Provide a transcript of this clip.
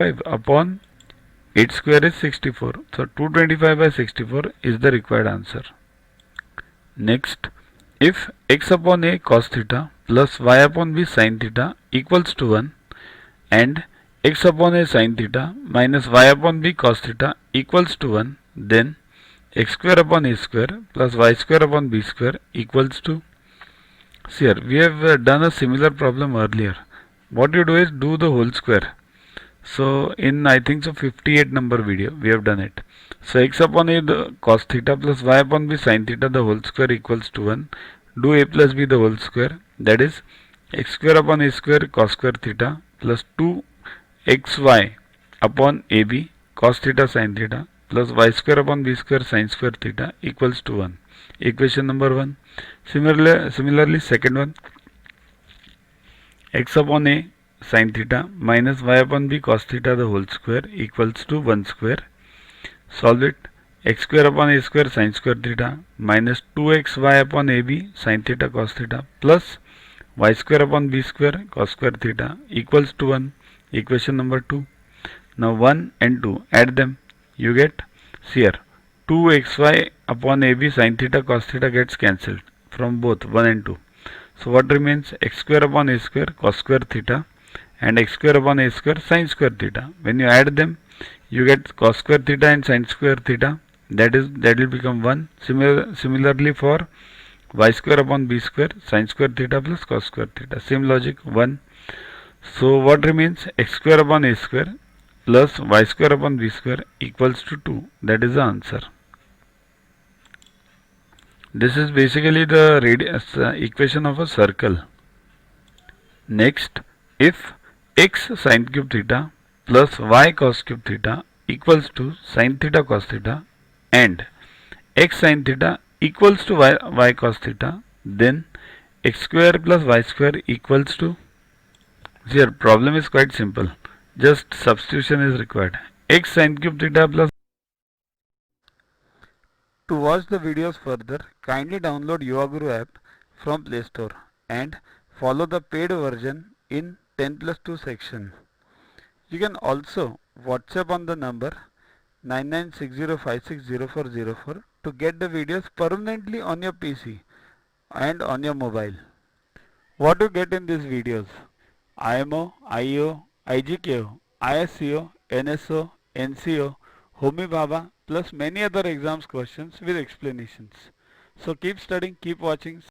5 upon 8 square is 64. So 225 by 64 is the required answer. Next, if x upon a cos theta plus y upon b sin theta equals to 1 and x upon a sin theta minus y upon b cos theta equals to 1, then x square upon a square plus y square upon b square equals to. See here, we have done a similar problem earlier. What you do is do the whole square. So in I think so 58 number video we have done it. So x upon a the cos theta plus y upon b sin theta the whole square equals to 1. Do a plus b the whole square, that is x square upon a square cos square theta plus 2xy upon ab cos theta sin theta plus y square upon b square sin square theta equals to 1. Equation number 1. Similarly second one, x upon a sin theta minus y upon b cos theta the whole square equals to 1 square. Solve it. X square upon a square sin square theta minus 2xy upon ab sin theta cos theta plus y square upon b square cos square theta equals to 1. Equation number 2. Now 1 and 2 add them. You get, see here, 2xy upon ab sin theta cos theta gets cancelled from both 1 and 2. So what remains? X square upon a square cos square theta and x square upon a square sin square theta. When you add them, you get cos square theta and sin square theta. That will become 1. Similarly for y square upon b square sin square theta plus cos square theta. Same logic, 1. So what remains? X square upon a square plus y square upon b square equals to 2. That is the answer. This is basically the radius equation of a circle. Next, if x sin cube theta plus y cos cube theta equals to sin theta cos theta and x sin theta equals to y cos theta, then x square plus y square equals to. Here problem is quite simple. Just substitution is required. X sin cube theta plus. To watch the videos further, kindly download Guru app from Play Store and follow the paid version in 10+2 section. You can also WhatsApp on the number 9960560404 to get the videos permanently on your PC and on your mobile. What you get in these videos? IMO, IO, IGKO, ISCO, NSO, NCO, Homi Bhabha plus many other exams questions with explanations. So keep studying, keep watching.